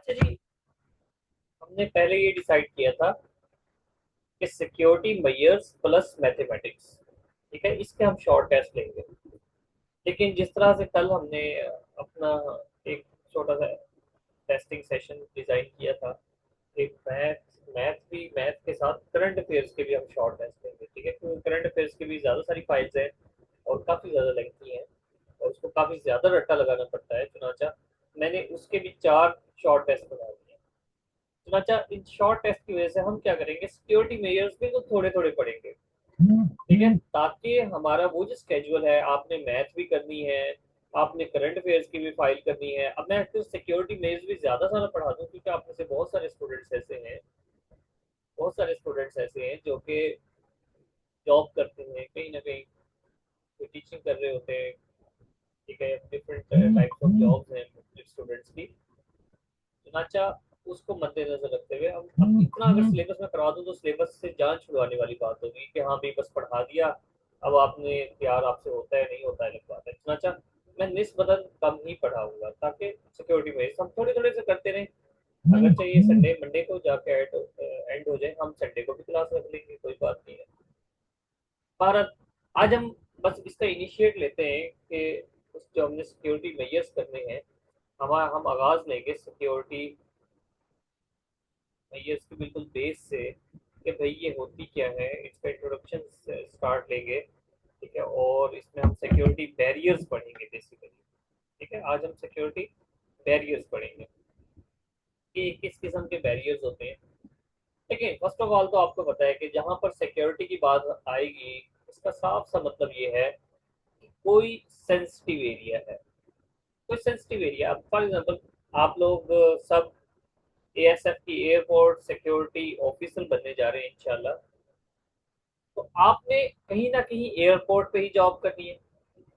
अच्छा जी, हमने पहले ये डिसाइड किया था कि सिक्योरिटी मेजर्स प्लस मैथमेटिक्स। ठीक है, इसके हम शॉर्ट टेस्ट लेंगे। लेकिन जिस तरह से कल हमने अपना एक छोटा सा टेस्टिंग सेशन डिजाइन किया था, एक मैथ के साथ करंट अफेयर्स के भी हम शॉर्ट टेस्ट लेंगे। ठीक है, क्योंकि करंट अफेयर्स की भी ज़्यादा सारी फाइल्स हैं और काफ़ी ज़्यादा लेंथी हैं और उसको काफ़ी ज़्यादा रट्टा लगाना पड़ता है। चुनाचा मैंने उसके भी 4 शॉर्ट टेस्ट बना दिए। चुनाचा इन शॉर्ट टेस्ट की वजह से हम क्या करेंगे, सिक्योरिटी मेजर्स भी तो थोड़े थोड़े पढ़ेंगे। ठीक है, ताकि हमारा वो जो स्केड्यूल है, आपने मैथ भी करनी है, आपने करंट अफेयर्स की भी फाइल करनी है। अब मैं तो सिक्योरिटी मेजर्स भी ज़्यादा सारा पढ़ा दूँ, क्योंकि आप में से बहुत सारे स्टूडेंट्स ऐसे हैं जो कि जॉब करते हैं कहीं ना कहीं, कोई टीचिंग कर रहे होते हैं। ठीक है, डिफरेंट टाइप्स ऑफ जॉब्स हैं स्टूडेंट्स की। चुनाचा उसको मद्देनजर रखते हुए हम अब इतना अगर सिलेबस में करवा दूं तो सिलेबस से जान छुड़वाने वाली बात होगी कि हाँ भाई बस पढ़ा दिया, अब आपने प्यार आपसे होता है नहीं होता है अलग बात है। चुनाचा मैं निस्बतन कम ही पढ़ाऊंगा ताकि सिक्योरिटी में हम थोड़े थोड़े से करते रहें। अगर चाहिए संडे मंडे को जाके एंड हो जाए, हम संडे को भी क्लास रख लेंगे, कोई बात नहीं है। भारत, आज हम बस इसका इनिशिएट लेते हैं कि उस जो हमने सिक्योरिटी मेजर्स करने हैं, हम आगाज लेंगे सिक्योरिटी मेजर्स के बिल्कुल बेस से कि भाई ये होती क्या है, इसका इंट्रोडक्शन स्टार्ट लेंगे। ठीक है, और इसमें हम सिक्योरिटी बैरियर्स पढ़ेंगे बेसिकली। ठीक है, आज हम सिक्योरिटी बैरियर्स पढ़ेंगे कि किस किस्म के बैरियर्स होते हैं। देखिए, फर्स्ट ऑफ ऑल तो आपको पता है कि जहां पर सिक्योरिटी की बात आएगी, इसका साफ सा मतलब ये है कि कोई सेंसिटिव एरिया है। कोई सेंसिटिव एरिया, फॉर एग्जांपल आप लोग सब एएसएफ की एयरपोर्ट सिक्योरिटी ऑफिसर बनने जा रहे हैं इंशाल्लाह। तो आपने कहीं ना कहीं एयरपोर्ट पे ही जॉब करनी है।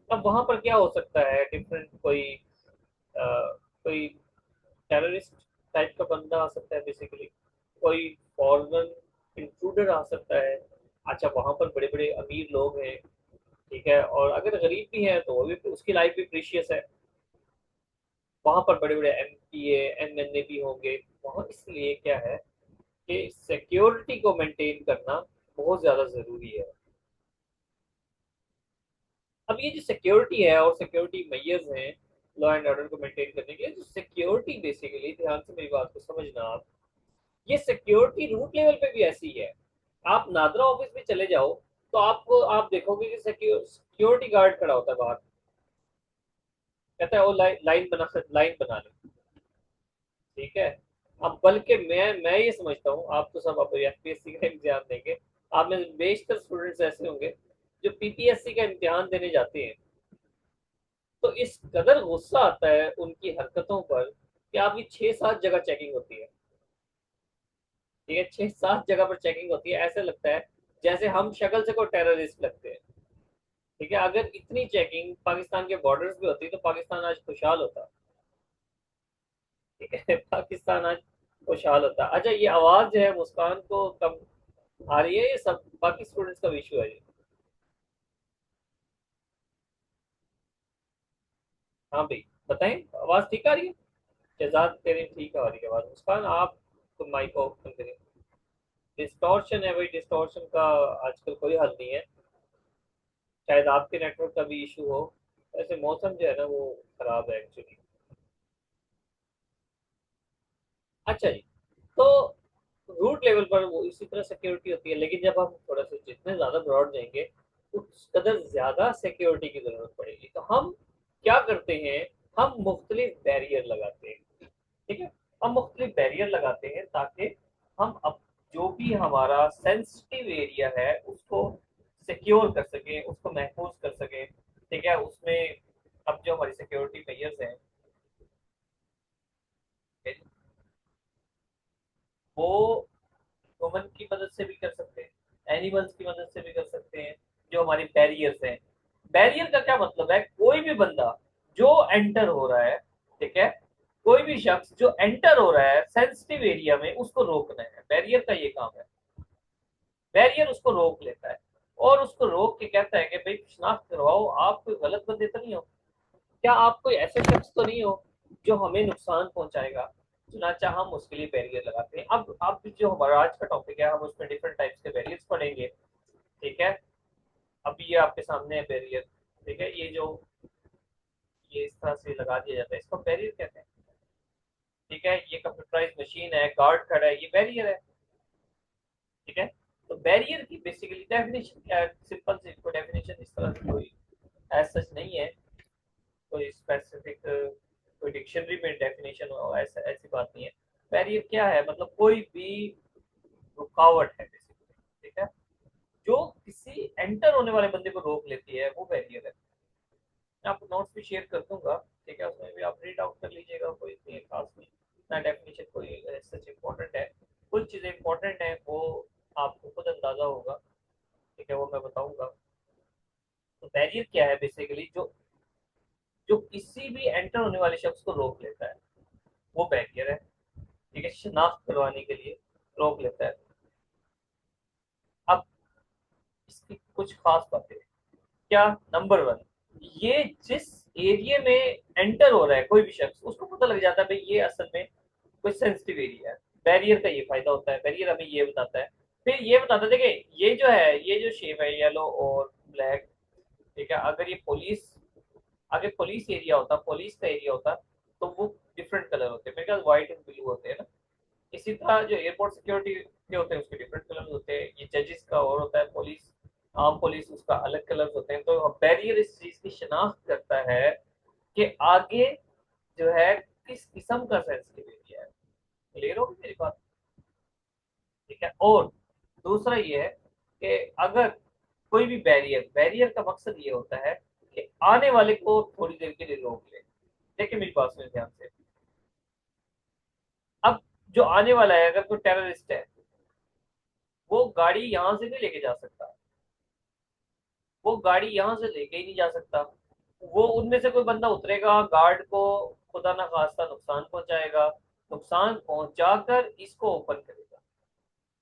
अब वहां पर क्या हो सकता है, डिफरेंट कोई टेररिस्ट टाइप का बंदा आ सकता है बेसिकली, कोई फॉरेन इंट्रूडर आ सकता है। अच्छा, वहां पर बड़े बड़े अमीर लोग हैं। ठीक है, और अगर गरीब भी है तो वो भी, उसकी लाइफ भी प्रीशियस है। वहां पर बड़े बड़े एमपीए एमएनए भी होंगे वहां, इसलिए क्या है कि सिक्योरिटी को मेंटेन करना बहुत ज्यादा जरूरी है। अब ये जो सिक्योरिटी है और सिक्योरिटी मेजर्स हैं लॉ एंड ऑर्डर को मेंटेन करने के लिए, जो सिक्योरिटी बेसिकली, ध्यान से मेरी बात को समझना आप, ये सिक्योरिटी रूट लेवल पे भी ऐसी है। आप नादरा ऑफिस में चले जाओ तो आपको आप देखोगे कि सिक्योरिटी गार्ड खड़ा होता है बाहर, कहता है वो लाइन बना ले। ठीक है, अब बल्कि मैं ये समझता हूँ, आप तो सब आप एफपीएससी का एग्जाम देंगे, आप में बेशतर स्टूडेंट्स ऐसे होंगे जो पीपीएससी का इम्तिहान देने जाते हैं, तो इस कदर गुस्सा आता है उनकी हरकतों पर कि आपकी 6-7 जगह चेकिंग होती है। ठीक है, 6-7 जगह पर चेकिंग होती है, ऐसे लगता है जैसे हम शक्ल से कोई टेररिस्ट लगते हैं। ठीक है, अगर इतनी चेकिंग पाकिस्तान के बॉर्डर्स पे होती तो पाकिस्तान आज खुशहाल होता। ठीक है, पाकिस्तान आज खुशहाल होता। अच्छा, ये आवाज जो है मुस्कान को कम आ रही है, ये सब बाकी स्टूडेंट्स का इशू है ये? हाँ भाई, बताएं, आवाज ठीक आ रही है? शहजाद कह रहे हैं ठीक आ रही है आवाज। मुस्कान आप तो माइक ऑफ कर करें। डिस्टॉर्शन है भाई, डिस्टॉर्शन का आजकल कोई हल नहीं है, शायद आपके नेटवर्क का भी इशू हो। ऐसे मौसम जो है ना वो खराब है एक्चुअली। अच्छा जी, तो रूट लेवल पर वो इसी तरह सिक्योरिटी होती है, लेकिन जब हम थोड़ा सा जितने ज्यादा ब्रॉड जाएंगे उस कदर ज्यादा सिक्योरिटी की जरूरत पड़ेगी। तो हम क्या करते हैं, हम मुख्तलिफ बैरियर लगाते हैं। ठीक है, हम मुख्तलिफ बैरियर लगाते हैं ताकि हम अब जो भी हमारा सेंसिटिव एरिया है उसको सिक्योर कर सकें, उसको महफूज कर सकें। ठीक है, उसमें अब जो हमारी सिक्योरिटी मेजर्स हैं वो ह्यूमन की मदद से भी कर सकते हैं, एनिमल्स की मदद से भी कर सकते हैं। जो हमारी बैरियर्स हैं, बैरियर का क्या मतलब है, कोई भी बंदा जो एंटर हो रहा है, ठीक है, कोई भी शख्स जो एंटर हो रहा है सेंसिटिव एरिया में उसको रोकना है, बैरियर का ये काम है। बैरियर उसको रोक लेता है और उसको रोक के कहता है कि भाई शिनाख्त करवाओ, आप कोई गलत बंदे तो नहीं हो, क्या आप कोई ऐसे शख्स तो नहीं हो जो हमें नुकसान पहुंचाएगा। चुनाचा हम उसके लिए बैरियर लगाते हैं। अब जो हमारा आज का टॉपिक है, हम उसमें डिफरेंट टाइप्स के बैरियर्स पढ़ेंगे। ठीक है, अब ये आपके सामने है बैरियर। ठीक है, ये इस तरह से लगा दिया जाता है, इसको बैरियर कहते हैं। ठीक है, ये कंप्यूटराइज मशीन है, गार्ड खड़ा है, ये बैरियर है। ठीक है, तो बैरियर की बेसिकली डेफिनेशन क्या है? सिंपल सी इसको डेफिनेशन इस तरह से कोई एज सच नहीं है, कोई स्पेसिफिक कोई डिक्शनरी में डेफिनेशन हो, ऐसा ऐसी बात नहीं है। बैरियर क्या है? मतलब कोई भी रुकावट है बेसिकली। ठीक है, जो किसी एंटर होने वाले बंदे को रोक लेती है, वो बैरियर है। मैं आपको नोट्स भी शेयर कर दूंगा। ठीक है, उसमें भी आप रीड आउट कर लीजिएगा, कोई इतनी खास नहीं, ना डेफिनेशन कोई सच इम्पोर्टेंट है। कुछ चीज़ें इंपॉर्टेंट है, वो आपको खुद अंदाजा होगा। ठीक है, वो मैं बताऊंगा। तो बैरियर क्या है बेसिकली? जो जो किसी भी एंटर होने वाले शख्स को रोक लेता है, वो बैरियर है। ठीक है, शिनाख्त करवाने के लिए रोक लेता है। अब इसकी कुछ खास बातें क्या? नंबर वन, ये जिस एरिया में एंटर हो रहा है कोई भी शख्स, उसको पता लग जाता है भाई ये असल में कोई सेंसिटिव एरिया है। बैरियर का ये फायदा होता है, बैरियर हमें ये बताता है। फिर ये बताता है, देखिए ये जो है, ये जो शेप है येलो और ब्लैक। ठीक है, अगर ये पुलिस, अगर पुलिस एरिया होता, पुलिस का एरिया होता, तो वो डिफरेंट कलर होते हैं, मेरे ख्याल व्हाइट एंड ब्लू होते हैं ना। इसी तरह जो एयरपोर्ट सिक्योरिटी के होते हैं, उसके डिफरेंट कलर होते हैं। ये जजेस का और होता है, पुलिस, आम पुलिस, उसका अलग कलर होते हैं। तो बैरियर इस चीज की शिनाख्त करता है कि आगे जो है किस किस्म का सेंसिटिव एरिया है। क्लियर होगी मेरी बात? ठीक है, और दूसरा ये है कि अगर कोई भी बैरियर, बैरियर का मकसद ये होता है कि आने वाले को थोड़ी देर के लिए रोक ले। देखिए मेरी बात सुनिए ध्यान से। अब जो आने वाला है, अगर कोई टेररिस्ट है, वो गाड़ी यहां से नहीं लेके जा सकता, वो गाड़ी यहाँ से लेके ही नहीं जा सकता। वो उनमें से कोई बंदा उतरेगा, गार्ड को खुदा ना खास्ता नुकसान पहुंचाएगा, नुकसान पहुंचाकर इसको ओपन करेगा।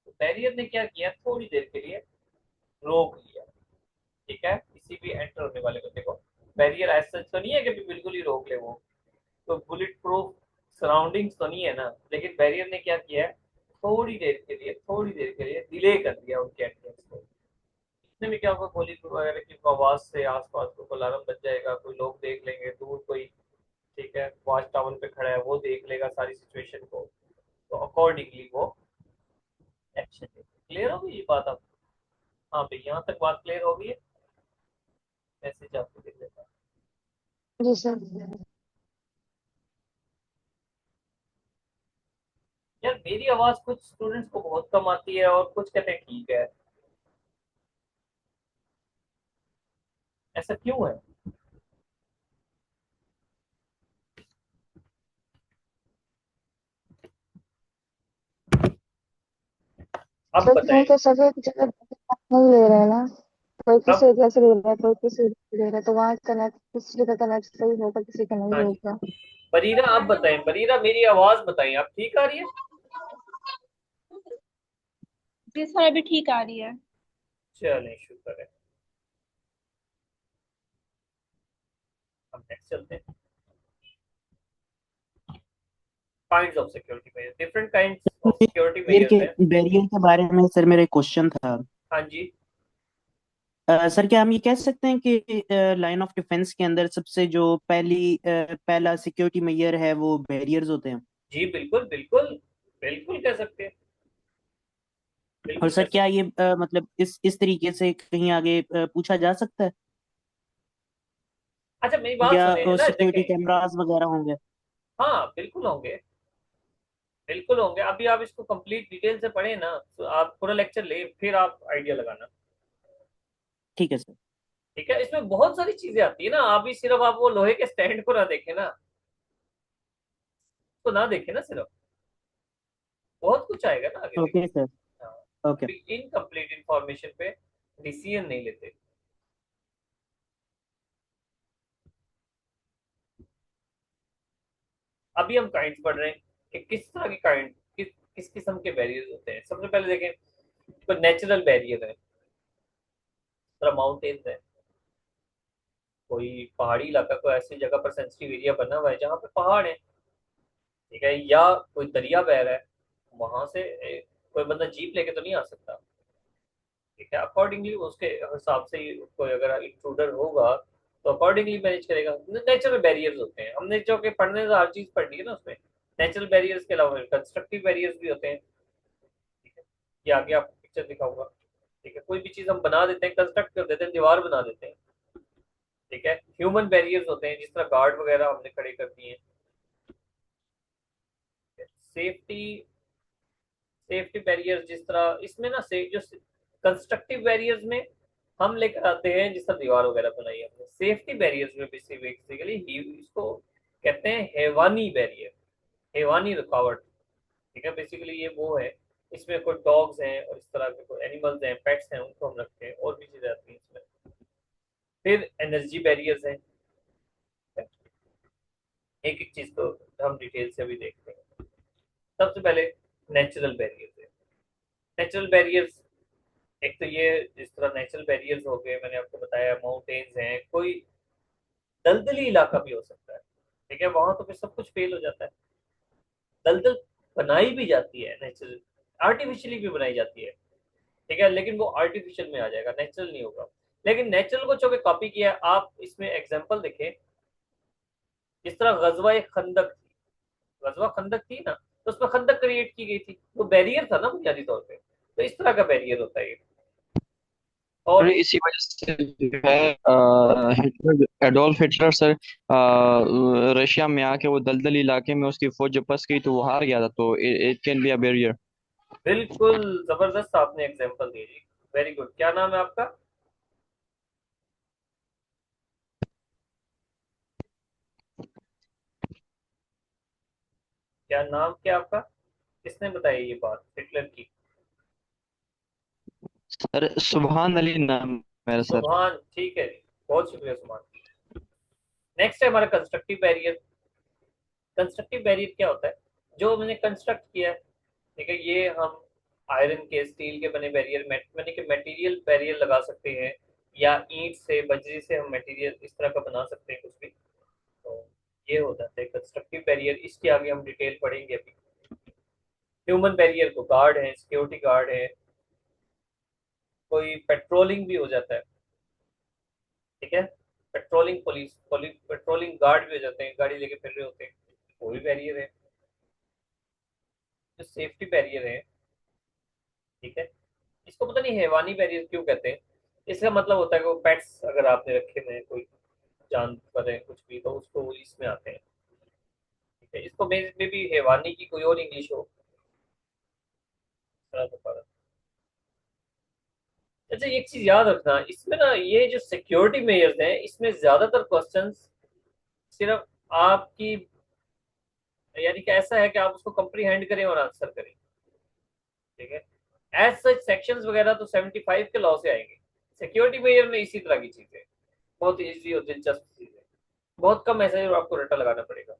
तो बैरियर ने क्या किया? थोड़ी देर के लिए रोक लिया। ठीक है, किसी भी एंटर होने वाले बंदे को। बैरियर ऐसा तो नहीं है कि बिल्कुल ही रोक ले वो, तो बुलेट प्रूफ सराउंडिंग्स तो नहीं है ना। लेकिन बैरियर ने क्या किया है? थोड़ी देर के लिए, थोड़ी देर के लिए डिले कर दिया उनके एंट्रेंस को। इतने में क्या होगा, गोली वगैरह की आवाज से आसपास को अलार्म बज जाएगा, कोई लोग देख लेंगे, दूर कोई, ठीक है, वॉच टावर पे खड़ा है, वो देख लेगा सारी सिचुएशन को, तो अकॉर्डिंगली वो एक्शन लेगा। क्लियर होगी ये बात आप? हाँ भाई, यहाँ तक बात क्लियर होगी है? मैसेज आपको देख लेता हूँ। जी सर। यार मेरी आवाज कुछ स्टूडेंट्स को बहुत कम आती है, और कुछ कहते हैं ठीक है। ऐसा क्यों है? अब सर बताएं। नहीं तो सभी एक जगह नहीं ले रहे हैं ना। कोई किसी अब एरिया से ले रहा है, कोई किसी एरिया से ले रहा है, तो वहाँ कनेक्ट, किसी का कनेक्ट सही होगा, किसी का नहीं हाँ जी, होगा। बरीरा आप बताएं, बरीरा मेरी आवाज बताएं, आप ठीक आ रही है? जी सर, अभी ठीक आ रही है। चलें, शुक्र है। हम नेक्स्ट चलते हैं। Kinds of security measures, different kinds of security measures हैं। बैरियर के बारे में सर मेरा एक क्वेश्चन था। हाँ जी, सर क्या हम ये कह सकते हैं कि लाइन ऑफ डिफेंस के अंदर सबसे जो पहला सिक्योरिटी मेजर है वो बैरियर्स होते हैं? जी बिल्कुल बिल्कुल, बिल्कुल कह सकते हैं, और बिल्कुल कह सर क्या सकते ये मतलब इस तरीके से कहीं आगे पूछा जा सकता है, हैं। अच्छा मेरी बात या सुने ना, सिक्योरिटी देखें। कैमरास वगैरह होंगे? हाँ बिल्कुल होंगे, बिल्कुल होंगे। अभी आप इसको कंप्लीट डिटेल से पढ़े ना, तो आप पूरा लेक्चर ले, फिर आप आइडिया लगाना। ठीक है सर। ठीक है, इसमें बहुत सारी चीजें आती है ना, अभी सिर्फ आप वो लोहे के स्टैंड को ना देखें ना, तो ना देखें ना सिर्फ, बहुत कुछ आएगा ना आगे ओके देखें। सर। हाँ, ओके। अभी इनकम्प्लीट इंफॉर्मेशन पे डिसीजन नहीं लेते। अभी हम काइंड पढ़ रहे हैं कि किस तरह के काइंड, किस किस्म के बैरियर्स होते हैं। सबसे पहले देखें, तो नेचुरल बैरियर है, तरह माउंटेन्स है, कोई पहाड़ी इलाका, कोई ऐसी जगह पर सेंसिटिव एरिया बना हुआ है जहाँ पे पहाड़ है, ठीक है, या कोई दरिया बह रहा है, वहां से कोई बंदा जीप लेके तो नहीं आ सकता। ठीक है, अकॉर्डिंगली उसके हिसाब से ही कोई अगर इंट्रूडर होगा तो अकॉर्डिंगली मैनेज करेगा। नेचुरल बैरियर्स होते हैं, हमने जो कि पढ़ने तो हर चीज पढ़ ली है ना उसमें। नेचुरल बैरियर्स के अलावा कंस्ट्रक्टिव बैरियर्स भी होते हैं। ठीक है, ये आगे आपको पिक्चर दिखाऊंगा। ठीक है, कोई भी चीज हम बना देते हैं, कंस्ट्रक्ट कर देते हैं, दीवार बना देते हैं। ठीक है, ह्यूमन बैरियर्स होते हैं, जिस तरह गार्ड वगैरह हमने खड़े कर दिए। सेफ्टी सेफ्टी बैरियर्स जिस तरह इसमें ना से जो कंस्ट्रक्टिव बैरियर्स में हम लेकर आते हैं, जिस तरह दीवार वगैरह बनाई हमने। सेफ्टी बैरियर्स में बेसिकली इसको कहते हैं हैवानी बैरियर, हैवानी रुकावट। ठीक है, बेसिकली ये वो है, इसमें कोई डॉग्स हैं और इस तरह के कोई एनिमल्स हैं, पेट्स हैं, उनको हम रखते हैं, और भी चीजें आती हैं इसमें। फिर एनर्जी बैरियर्स हैं। एक एक चीज को हम डिटेल से अभी देखते हैं। सबसे पहले नेचुरल बैरियर्स है। नेचुरल बैरियर्स, एक तो ये जिस तरह नेचुरल बैरियर्स हो गए, मैंने आपको बताया माउंटेन्स हैं, कोई दलदली इलाका भी हो सकता है। ठीक है, वहां तो फिर सब कुछ फेल हो जाता है। दलदल बनाई भी जाती है नेचुरल, आर्टिफिशियली भी बनाई जाती है। ठीक है, लेकिन वो आर्टिफिशियल में आ जाएगा, नेचुरल नहीं होगा। लेकिन नेचुरल को जो कॉपी किया है, आप इसमें एग्जाम्पल देखें। जिस तरह गजवा खंदक थी, गजवा खंदक थी ना, तो उसमें खंदक क्रिएट की गई थी, वो बैरियर था ना बुनियादी तौर पे। तो इस तरह का बैरियर होता है ये। और और इसी वजह से जो है Hitler, Adolf Hitler sir, Russia में आके वो दलदल इलाके में उसकी फौज जब फंस गई तो वो हार गया था, तो it can be a barrier. बिल्कुल जबरदस्त आपने एग्जांपल दी जी। वेरी गुड, क्या नाम है आपका? क्या नाम क्या आपका? किसने बताई ये बात हिटलर की? सर सुबहान अली नाम है मेरा सर। सुभान, ठीक है जी, बहुत शुक्रिया सुभान। नेक्स्ट है हमारा कंस्ट्रक्टिव बैरियर। कंस्ट्रक्टिव बैरियर क्या होता है? जो मैंने कंस्ट्रक्ट किया है, ठीक है, ये हम आयरन के, स्टील के बने बैरियर, मैंने कि मटेरियल बैरियर लगा सकते हैं, या ईंट से, बजरी से हम मटेरियल इस तरह का बना सकते हैं कुछ भी। तो ये हो जाता है कंस्ट्रक्टिव बैरियर। इसके आगे हम डिटेल पढ़ेंगे अभी। ह्यूमन बैरियर को गार्ड है, सिक्योरिटी गार्ड है, कोई पेट्रोलिंग भी हो जाता है। ठीक है, पेट्रोलिंग पुलिस पेट्रोलिंग गार्ड भी हो जाते हैं, गाड़ी लेके फिर रहे होते हैं, वो भी बैरियर है। जो सेफ्टी बैरियर है, ठीक है, इसको पता नहीं हैवानी बैरियर क्यों कहते हैं। इसका मतलब होता है कि वो पेट्स अगर आपने रखे हुए हैं, कोई जानवर है कुछ भी, तो उसको इसमें आते हैं। ठीक है, इसको में भी हैवानी की कोई और इंग्लिश हो। अच्छा, एक चीज याद रखना इसमें ना, ये जो सिक्योरिटी मेजर्स हैं, इसमें ज्यादातर क्वेश्चंस सिर्फ आपकी, यानी कि ऐसा है कि आप उसको कंप्रीहेंड करें और आंसर करें। ठीक है, एज सच सेक्शंस वगैरह तो 75 के लॉ से आएंगे। सिक्योरिटी मेजर में इसी तरह की चीजें बहुत इजी और दिलचस्प चीजें, बहुत कम ऐसा है जो आपको रट्टा लगाना पड़ेगा।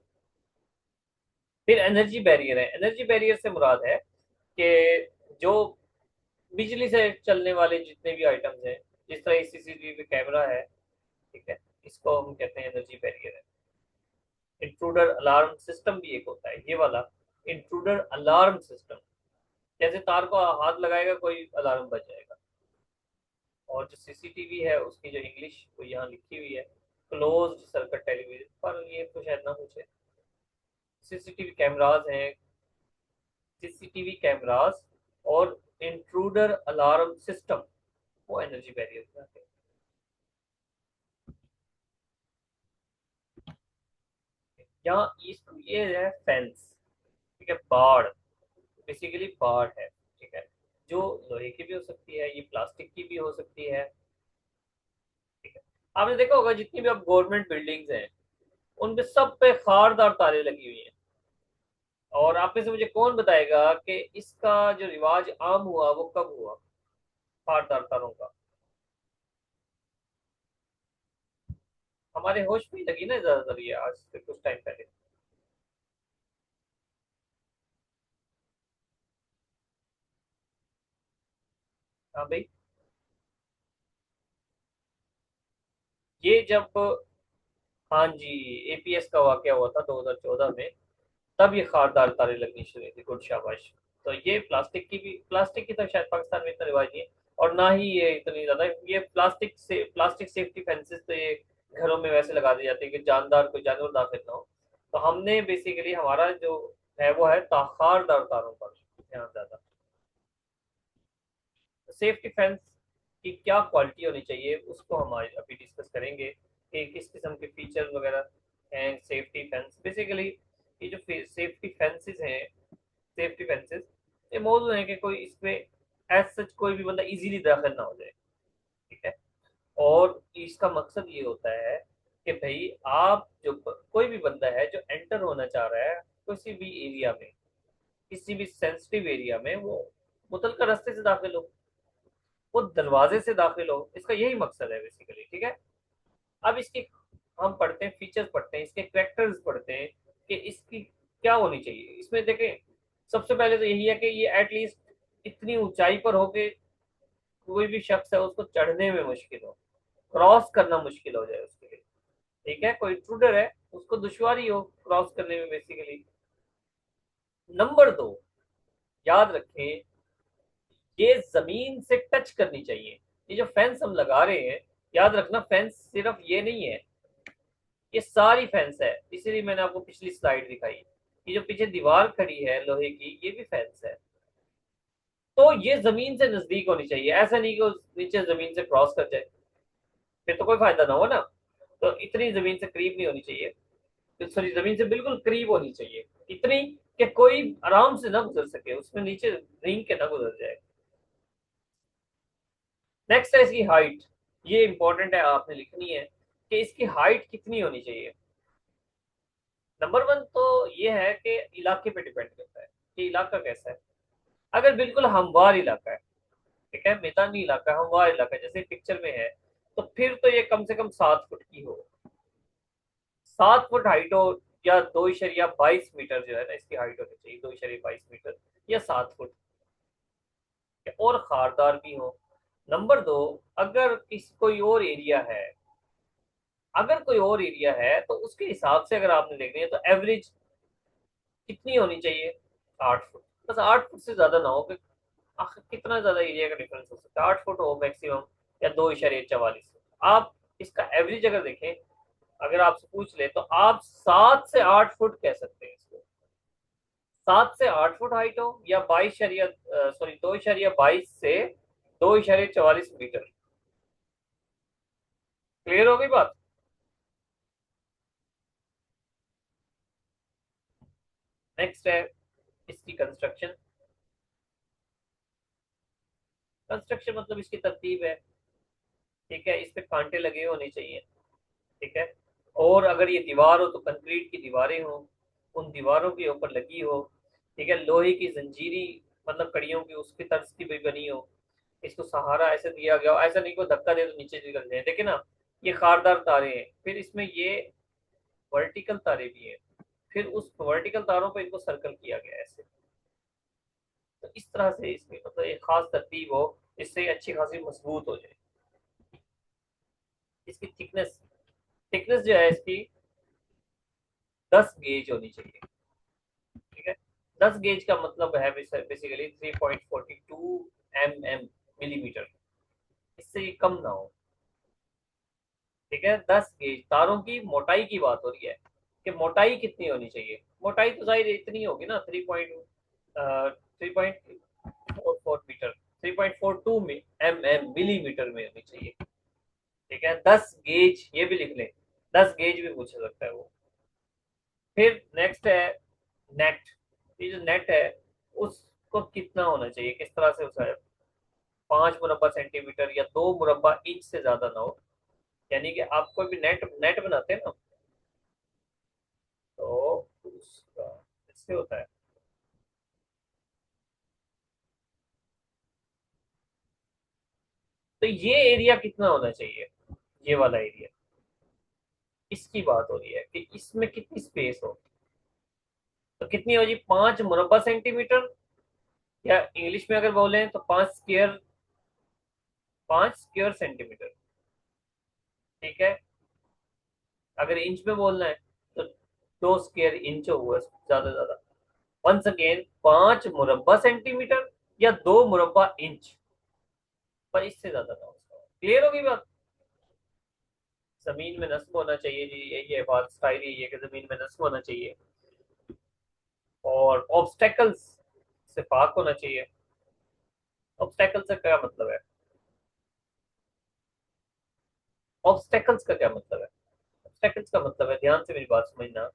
फिर एनर्जी बैरियर है। एनर्जी बैरियर से मुराद है कि जो बिजली से चलने वाले जितने भी आइटम्स हैं, जिस तरह सीसीटीवी कैमरा है, ठीक है, इसको हम कहते हैं एनर्जी बैरियर है। इंट्रूडर अलार्म सिस्टम भी एक होता है, ये वाला इंट्रूडर अलार्म सिस्टम। जैसे तार को हाथ लगाएगा कोई, अलार्म बज जाएगा। और जो सीसीटीवी है उसकी जो इंग्लिश वो यहाँ लिखी हुई है, क्लोज्ड सर्किट टेलीविजन, पर ये तो शायद ना पूछे। सीसीटीवी कैमराज हैं, सीसीटीवी कैमराज और इंट्रूडर अलार्म सिस्टम, वो एनर्जी बैरियर में आते हैं। यहाँ ये है फेंस। ठीक है, बाड़, बेसिकली बाड़ है। ठीक है, जो लोहे की भी हो सकती है, ये प्लास्टिक की भी हो सकती है। ठीक है, आपने देखा होगा जितनी भी अब गवर्नमेंट बिल्डिंग्स हैं, उनपे सब पे खारदार तारे लगी हुई हैं। और आप में से मुझे कौन बताएगा कि इसका जो रिवाज आम हुआ वो कब हुआ, खारदार तारों का? हमारे होश में ही लगी ना ज्यादातर, ये आज से कुछ टाइम पहले। हाँ भाई, ये जब, हाँ जी, एपीएस का वाकया हुआ था 2014 में। तब ये खारदार तारे लगनी शुरू हुई थी। गुड, शाबाश। तो ये प्लास्टिक की तो शायद पाकिस्तान में इतना रिवाज नहीं है, और ना ही ये इतनी ज्यादा। ये प्लास्टिक सेफ्टी फेंसेस तो ये घरों में वैसे लगा दी जाती है कि जानदार कोई जानवर दाखिल ना हो। तो हमने बेसिकली हमारा जो है वो है खारदार तारों पर ध्यान ज्यादा। सेफ्टी फेंस की क्या क्वालिटी होनी चाहिए उसको हम आज अभी डिस्कस करेंगे कि किस किस्म के फीचर वगैरह हैं सेफ्टी फेंस। बेसिकली ये जो सेफ्टी फेंसेस हैं, सेफ्टी फेंसेस ये मौजूद है कि कोई इसमें एज सच कोई भी बंदा इजीली दाखिल ना हो जाए, ठीक है। और इसका मकसद ये होता है कि भाई आप जो कोई भी बंदा है जो एंटर होना चाह रहा है किसी भी एरिया में, किसी भी सेंसिटिव एरिया में, वो मुतलका रास्ते से दाखिल हो, वो दरवाजे से दाखिल हो, इसका यही मकसद है बेसिकली, ठीक है। अब इसके हम पढ़ते हैं फीचर्स, पढ़ते हैं इसके कैरेक्टर्स, पढ़ते हैं कि इसकी क्या होनी चाहिए। इसमें देखें सबसे पहले तो यही है कि ये एटलीस्ट इतनी ऊंचाई पर हो कि कोई भी शख्स है उसको चढ़ने में मुश्किल हो, क्रॉस करना मुश्किल हो जाए उसके लिए, ठीक है। कोई इंट्रूडर है उसको दुश्वारी हो क्रॉस करने में बेसिकली। नंबर 2, याद रखें ये जमीन से टच करनी चाहिए। ये जो फेंस हम लगा रहे हैं, याद रखना फेंस सिर्फ ये नहीं है, ये सारी फेंस है। इसीलिए मैंने आपको पिछली स्लाइड दिखाई, ये जो पीछे दीवार खड़ी है लोहे की ये भी फेंस है। तो ये जमीन से नजदीक होनी चाहिए, ऐसा नहीं कि नीचे जमीन से क्रॉस कर जाए, फिर तो कोई फायदा ना हो ना। तो इतनी जमीन से करीब नहीं होनी चाहिए, तो सॉरी जमीन से बिल्कुल करीब होनी चाहिए, इतनी कि कोई आराम से ना गुजर सके, उसमें नीचे रेंग के ना गुजर जाए। नेक्स्ट है इसकी हाइट। ये इंपॉर्टेंट है, आपने लिखनी है कि इसकी हाइट कितनी होनी चाहिए। नंबर 1 तो ये है कि इलाके पे डिपेंड करता है कि इलाका कैसा है। अगर बिल्कुल हमवार इलाका है, ठीक है, मैदानी इलाका, हमवार इलाका जैसे पिक्चर में है, तो फिर तो ये कम से कम 7 फुट की हो, 7 फुट हाइट हो, या 2.22 मीटर जो है ना इसकी हाइट होनी चाहिए, 2.22 मीटर या 7 फुट, और खारदार भी हो। नंबर 2, अगर कोई और एरिया है, अगर कोई और एरिया है तो उसके हिसाब से अगर आपने देखनी है तो एवरेज कितनी होनी चाहिए, 8 फुट। बस 8 फुट से ज्यादा ना हो कि आखिर कितना ज्यादा एरिया का डिफरेंस हो सकता है, 8 फुट हो मैक्सिमम, या 2.44। आप इसका एवरेज अगर देखें, अगर आपसे पूछ ले तो आप 7 से 8 फुट कह सकते हैं इसको। 7 से 8 फुट हाइट हो, या 2.22 से 2.44 मीटर। क्लियर हो गई बात। नेक्स्ट है इसकी कंस्ट्रक्शन। कंस्ट्रक्शन मतलब इसकी तरतीब है, ठीक है। इस पे कांटे लगे होने चाहिए, ठीक है। और अगर ये दीवार हो तो कंक्रीट की दीवारें हो, उन दीवारों के ऊपर लगी हो, ठीक है। लोहे की जंजीरी मतलब कड़ियों की उसकी तर्ज की भी बनी हो, इसको सहारा ऐसे दिया गया हो, ऐसा नहीं को धक्का दे तो नीचे निकल जाए। देखिए ना, ये खारदार तारे हैं, फिर इसमें ये वर्टिकल तारे भी हैं, फिर उस वर्टिकल तारों पर इनको सर्कल किया गया है ऐसे। तो इस तरह से इसमें मतलब एक खास तरतीब हो, जिससे अच्छी खासी मजबूत हो जाए। इसकी थिकनेस, थिकनेस जो है इसकी 10 गेज होनी चाहिए, ठीक है। 10 गेज का मतलब है बेसिकली 3.42 मिलीमीटर, इससे ये कम ना हो, ठीक है। 10 गेज तारों की मोटाई की बात हो रही है कि मोटाई कितनी होनी चाहिए। मोटाई तो जाहिर इतनी होगी ना, 3.44 मीटर, 3.42 मिलीमीटर में होनी चाहिए, ठीक है। 10 गेज ये भी लिख लें, 10 गेज भी पूछ सकता है वो। फिर नेक्स्ट है नेट। ये जो नेट है उसको कितना होना चाहिए, किस तरह से उसे 5 मुरब्बा सेंटीमीटर या 2 मुरब्बा इंच से ज्यादा ना हो। यानी कि आप कोई भी नेट नेट बनाते हैं ना, तो उसका इससे होता है, तो ये एरिया कितना होना चाहिए, ये वाला एरिया, इसकी बात हो रही है कि इसमें कितनी स्पेस हो। तो कितनी हो जी, 5 मुरब्बा सेंटीमीटर, या इंग्लिश में अगर बोले तो 5 स्क्वायर सेंटीमीटर, ठीक है। अगर इंच में बोलना है तो 2 स्क्वायर इंच होगा ज्यादा से ज्यादा। वंस अगेन 5 मुरब्बा सेंटीमीटर या 2 मुरब्बा इंच, पर इससे ज्यादा ना हो। क्लियर होगी बात? जमीन में नस्ब होना चाहिए जी, यही है बात, स्टाइल यही है कि जमीन में नस्ब होना चाहिए, और ऑब्स्टेकल्स से पाक होना चाहिए। ऑब्स्टेकल से क्या मतलब है? ऑब्स्टेकल्स का क्या मतलब है? ऑब्स्टेकल्स का मतलब है, ध्यान से मेरी बात समझना।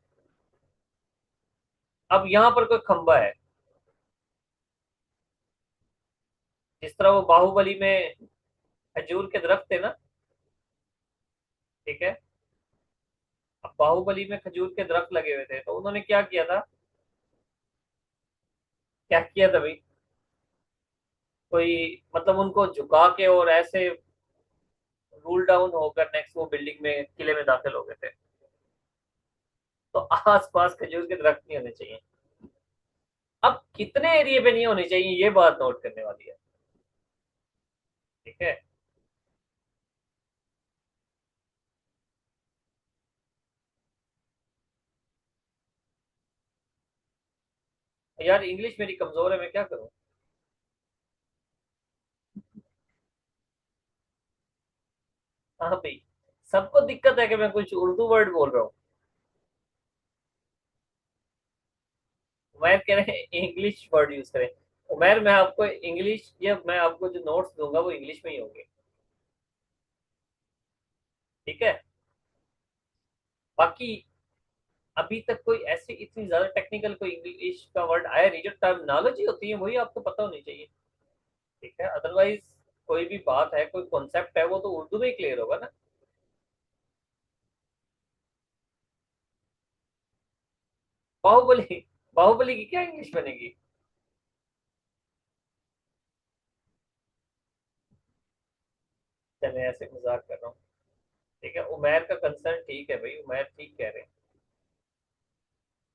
अब यहाँ पर कोई खंबा है, जिस तरह वो बाहुबली में खजूर के दरख्त थे ना, ठीक है। अब बाहुबली में खजूर के दरख्त लगे हुए थे, तो उन्होंने क्या किया था, क्या किया था भाई, कोई मतलब उनको झुका के और ऐसे रूल डाउन होकर नेक्स्ट वो बिल्डिंग में, किले में दाखिल हो गए थे। तो आस पास खजूर के दरख्त नहीं होने चाहिए। अब कितने एरिया पे नहीं होने चाहिए, ये बात नोट करने वाली है, ठीक है। यार इंग्लिश मेरी कमजोर है, मैं क्या करूं? हाँ भाई, सबको दिक्कत है कि मैं कुछ उर्दू वर्ड बोल रहा हूँ। उमैर कह रहे हैं इंग्लिश वर्ड यूज करें। उमैर, मैं आपको इंग्लिश, या मैं आपको जो नोट्स दूंगा वो इंग्लिश में ही होंगे, ठीक है। बाकी अभी तक कोई ऐसी इतनी ज्यादा टेक्निकल कोई इंग्लिश का वर्ड आया नहीं, जो टर्मिनोलॉजी होती है वही आपको पता होनी चाहिए, ठीक है। अदरवाइज कोई भी बात है, कोई कॉन्सेप्ट है, वो तो उर्दू में ही क्लियर होगा ना। बाहुबली, बाहुबली की क्या इंग्लिश बनेगी? चले ऐसे मजाक कर रहा हूँ, ठीक है। उमैर का कंसर्न ठीक है भाई, उमैर ठीक कह रहे हैं,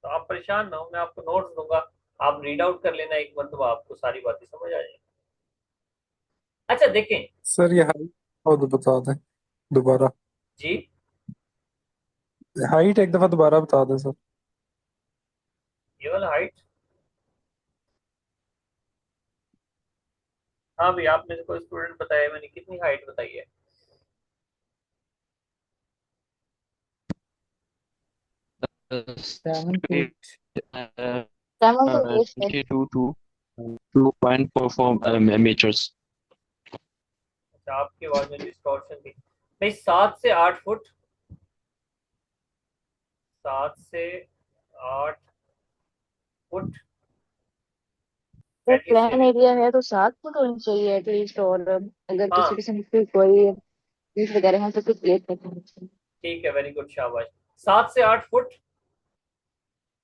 तो आप परेशान ना हो, मैं आपको नोट्स दूंगा, आप रीड आउट कर लेना एक मरतबा, आपको सारी बातें समझ आ जाएगी। अच्छा देखें सर ये हाइट और बता दें दोबारा। जी, हाइट एक दफा दोबारा बता दें सर। ये वाला हाइट, हाँ भाई, आप मेरे को स्टूडेंट बताया, मैंने कितनी हाइट बताई है? 7 फीट। 7 to 8 feet। 2.44 meters. अच्छा, आपकी आवाज में डिस्टॉर्शन थी भाई। 7 से 8 फुट, 7 से 8 फुट वो एटलीस्ट। प्लान एरिया है तो 7 फुट होनी चाहिए एटलीस्ट, और अगर किसी हाँ किस्म की कोई चीज वगैरह है तो कुछ लेट तक होनी चाहिए। ठीक है, वेरी गुड, शाबाश। 7 से 8 फुट,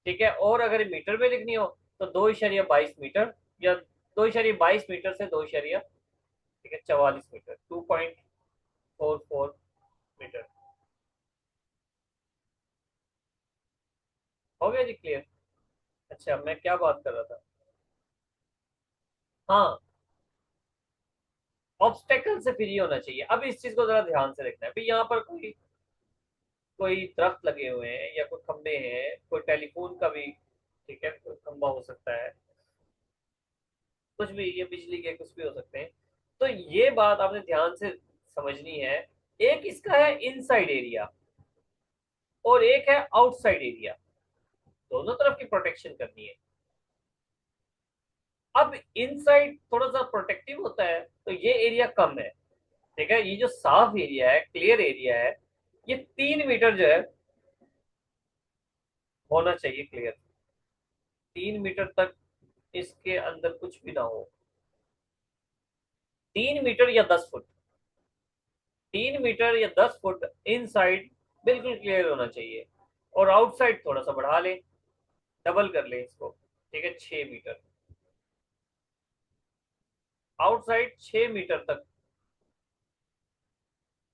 ठीक है। और अगर मीटर में लिखनी हो तो 2.22 मीटर, या 2.22 मीटर से 2 ठीक है 44 मीटर, 2.44 मीटर। हो गया जी क्लियर? अच्छा, मैं क्या बात कर रहा था, हाँ, ऑब्स्टेकल से फ्री होना चाहिए। अब इस चीज को जरा ध्यान से रखना है भाई, यहाँ पर कोई कोई दरख्त लगे हुए हैं या कोई खंबे हैं, कोई टेलीफोन का भी, ठीक है, कोई खंबा हो सकता है, कुछ भी, ये बिजली के कुछ भी हो सकते हैं। तो ये बात आपने ध्यान से समझनी है। एक इसका है इनसाइड एरिया, और एक है आउटसाइड एरिया, दोनों तरफ की प्रोटेक्शन करनी है। अब इनसाइड थोड़ा सा प्रोटेक्टिव होता है, तो ये एरिया कम है, ठीक है। ये जो साफ एरिया है, क्लियर एरिया है, ये 3 मीटर जो है होना चाहिए क्लियर। 3 मीटर तक इसके अंदर कुछ भी ना हो। 3 मीटर या 10 फुट, 3 मीटर या 10 फुट इनसाइड बिल्कुल क्लियर होना चाहिए, और आउटसाइड थोड़ा सा बढ़ा लें, डबल कर लें इसको, ठीक है, 6 मीटर। आउटसाइड 6 मीटर तक,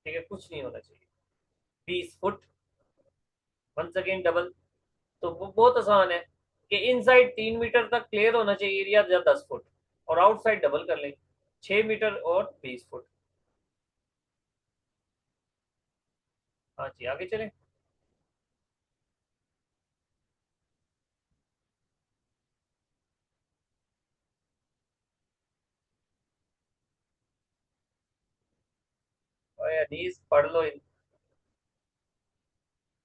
ठीक है, कुछ नहीं होना चाहिए। 20 फुट, वंस अगेन डबल। तो वो बहुत आसान है कि इनसाइड 3 मीटर तक क्लियर होना चाहिए एरिया, या 10 फुट, और आउटसाइड डबल कर लें, 6 मीटर और 20 फुट। हाँ जी, आगे चलें। ओए अनीस पढ़ लो,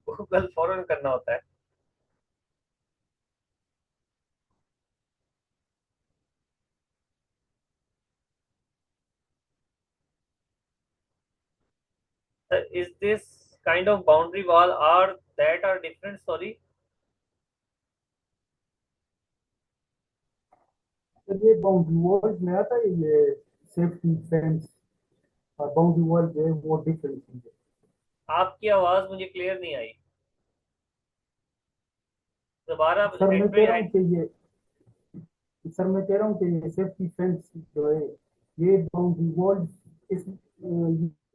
गूगल फौरन करना होता है। Is this kind of boundary wall are that are different? Sorry. तो ये बाउंड्री वॉल में आता है, ये सेफ्टी फेंस और बाउंड्री वॉल जो है वो डिफरेंट चीज है। आपकी आवाज मुझे क्लियर नहीं आई, दोबारा सर मैं हेडफोन कह रहा हूँ कि ये सेफ्टी फेंस जो है ये बाउंड्री वॉल इस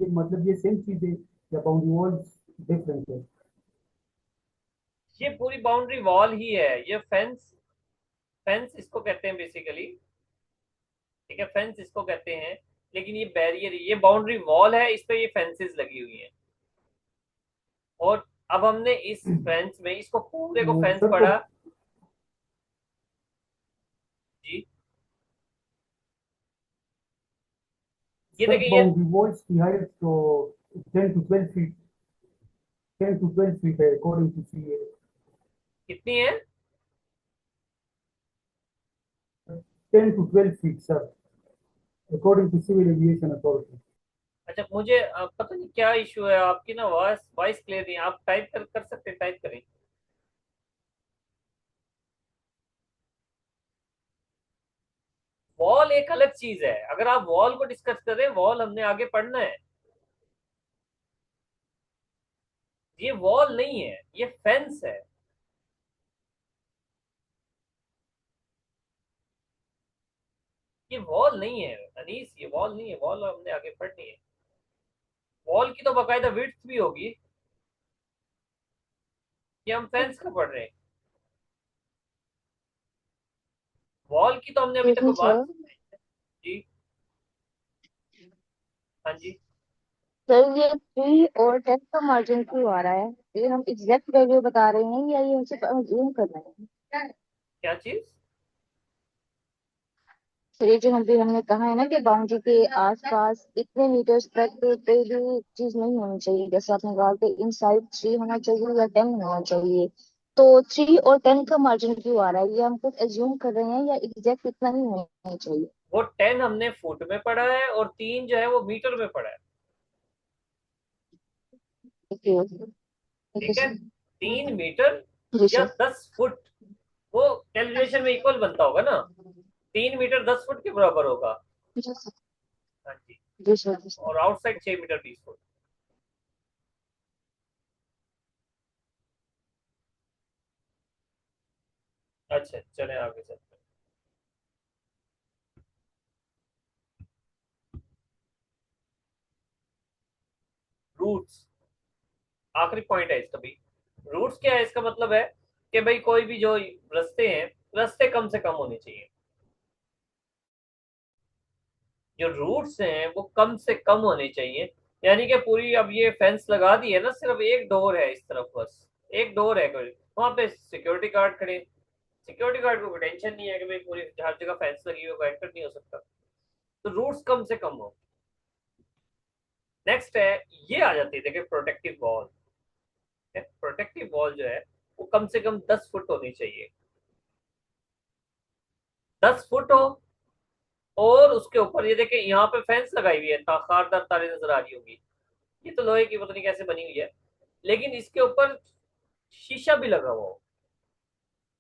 ये मतलब ये सेम चीज है या बाउंड्री वॉल डिफरेंट है? ये पूरी बाउंड्री वॉल ही है, ये फेंस, फेंस इसको कहते हैं बेसिकली, ठीक है, फेंस इसको कहते हैं, लेकिन ये बैरियर, ये बाउंड्री वॉल है, इस पे ये फेंसेस लगी हुई हैं। और अब हमने इस फेंस में इसको पूरे को फेंस सर तो पढ़ा जी। ये सर देखिए ये बाउंड्री वॉल्स की हाइट तो 10 to 12 फीट 10 to 12 फीट है अकॉर्डिंग टू सी। कितनी है? 10 to 12 feet sir, according to civil aviation authority. अच्छा, मुझे पता नहीं क्या इशू है, आपकी ना वॉइस वॉइस क्लियर नहीं है। आप टाइप कर सकते हैं, टाइप करें। वॉल एक अलग चीज है, अगर आप वॉल को डिस्कस करें, वॉल हमने आगे पढ़ना है। ये वॉल नहीं है, ये फेंस है। ये वॉल नहीं है अनीस, ये वॉल नहीं है, वॉल हमने आगे पढ़नी है। वॉल की तो बाकायदा विड्थ भी होगी, ये हम फेंस का पढ़ रहे हैं। वॉल की तो हमने अभी तक एक्सक्यूज बात। सर। जी हाँ जी। सर ये 3 और 10 का मार्जिन क्यों आ रहा है? ये हम एग्जैक्ट वैल्यू बता रहे हैं या ये हम सिर्फ अज्यूम कर रहे हैं? क्या चीज? सर ये जो हम भी हमने कहा है ना कि बाउंड्री के आसपास इतने मीटर्स तक पे भी चीज नहीं होनी चाहिए, जैसे आपने कहा कि इनसाइड 3 होना चाहिए या 10 होना चाहिए। तो 3 और 10 का मार्जिन क्यों आ रहा है? ये हम कुछ एज्यूम कर रहे हैं या एग्जैक्ट इतना ही होना चाहिए? वो 10 हमने फुट में पढ़ा है और 3 जो है वो मीटर में पढ़ा है। Okay okay. ओके ठीक है, सर। 3 मीटर जी या सर। 10 फुट, वो कैलकुलेशन में इक्वल बनता होगा ना। 3 मीटर 10 फुट के बराबर होगा। जी सर। हाँ जी। जी सर। जी सर। और आउटसाइड 6 मीटर 20 फुट। अच्छा चले आगे चलते हैं। रूट्स आखिरी पॉइंट है इसका भी। रूट्स क्या है? इसका मतलब है कि भाई कोई भी जो रास्ते हैं, रास्ते कम से कम होने चाहिए। जो रूट्स हैं वो कम से कम होने चाहिए। यानी कि पूरी, अब ये फेंस लगा दी है ना, सिर्फ एक डोर है इस तरफ, बस एक डोर है, कोई वहां पे सिक्योरिटी गार्ड खड़े। सिक्योरिटी गार्ड को कोई टेंशन नहीं है कि भाई पूरी हर जगह फेंस लगी हुई, एंटर नहीं हो सकता। तो रूट्स कम से कम हो। नेक्स्ट है, ये आ जाती है देखिए प्रोटेक्टिव वॉल। प्रोटेक्टिव वॉल जो है वो कम से कम 10 फुट होनी चाहिए। 10 फुट हो, और उसके ऊपर ये देखिए यहाँ पे फेंस लगाई हुई है, खारदार तारे नजर आ रही होगी। ये तो लोहे की पता नहीं कैसे बनी हुई है, लेकिन इसके ऊपर शीशा भी लगा हुआ हो।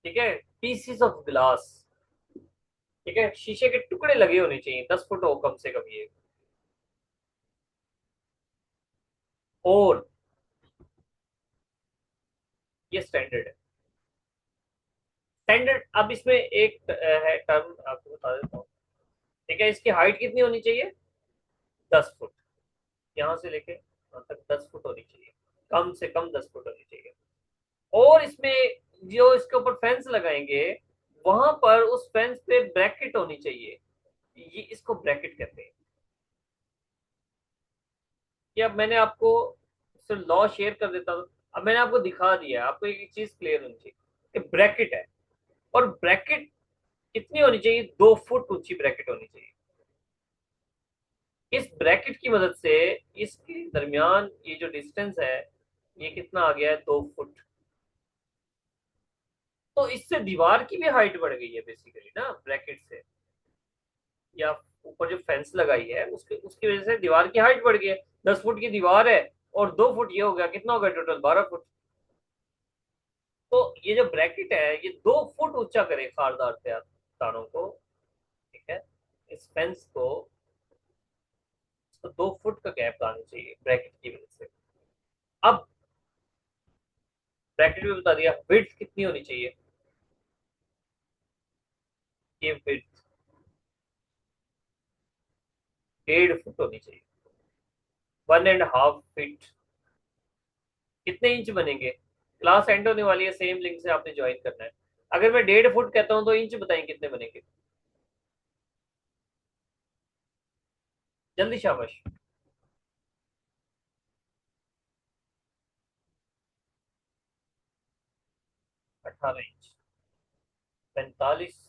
ठीक है, पीसीस ऑफ ग्लास, ठीक है, शीशे के टुकड़े लगे होने चाहिए। 10 फुट हो कम से कम ये। और ये स्टैंडर्ड है। स्टैंडर्ड, अब इसमें एक है टर्म आपको बता देता हूँ। ठीक है, इसकी हाइट कितनी होनी चाहिए? 10 फुट। यहाँ से लेके यहाँ तक 10 फुट होनी चाहिए, कम से कम 10 फुट होनी चाहिए। और इसमें जो इसके ऊपर फेंस लगाएंगे, वहां पर उस फेंस पे ब्रैकेट होनी चाहिए। ये इसको ब्रैकेट कहते हैं। कि अब मैंने आपको सिर्फ लॉ शेयर कर देता हूँ, अब मैंने आपको दिखा दिया, आपको एक चीज क्लियर होनी चाहिए कि ब्रैकेट है। और ब्रैकेट कितनी होनी चाहिए? 2 फुट ऊंची ब्रैकेट होनी चाहिए। इस ब्रैकेट की मदद से इसके दरमियान ये जो डिस्टेंस है ये कितना आ गया है, 2 फुट। तो इससे दीवार की भी हाइट बढ़ गई है बेसिकली ना, ब्रैकेट से, या ऊपर जो फेंस लगाई है उसके उसकी वजह से दीवार की हाइट बढ़ गई है। 10 फुट की दीवार है और 2 फुट ये हो गया, कितना हो गया टोटल, 12 फुट। तो ये जो ब्रैकेट है ये 2 फुट ऊंचा करे खारदार तारों को, ठीक है, इस फेंस को, तो 2 फुट का गैप लाना चाहिए ब्रैकेट की वजह से। अब ब्रैकेट में बता दिया विड्थ कितनी होनी चाहिए, ये विड्थ 1.5 फुट होनी चाहिए। 1.5 फीट कितने इंच बनेंगे, क्लास एंड होने वाली है, सेम लिंक से आपने ज्वाइन करना है। अगर मैं 1.5 फुट कहता हूं तो इंच बताएं कितने बनेंगे, जल्दी शाबाश। 18 इंच, 45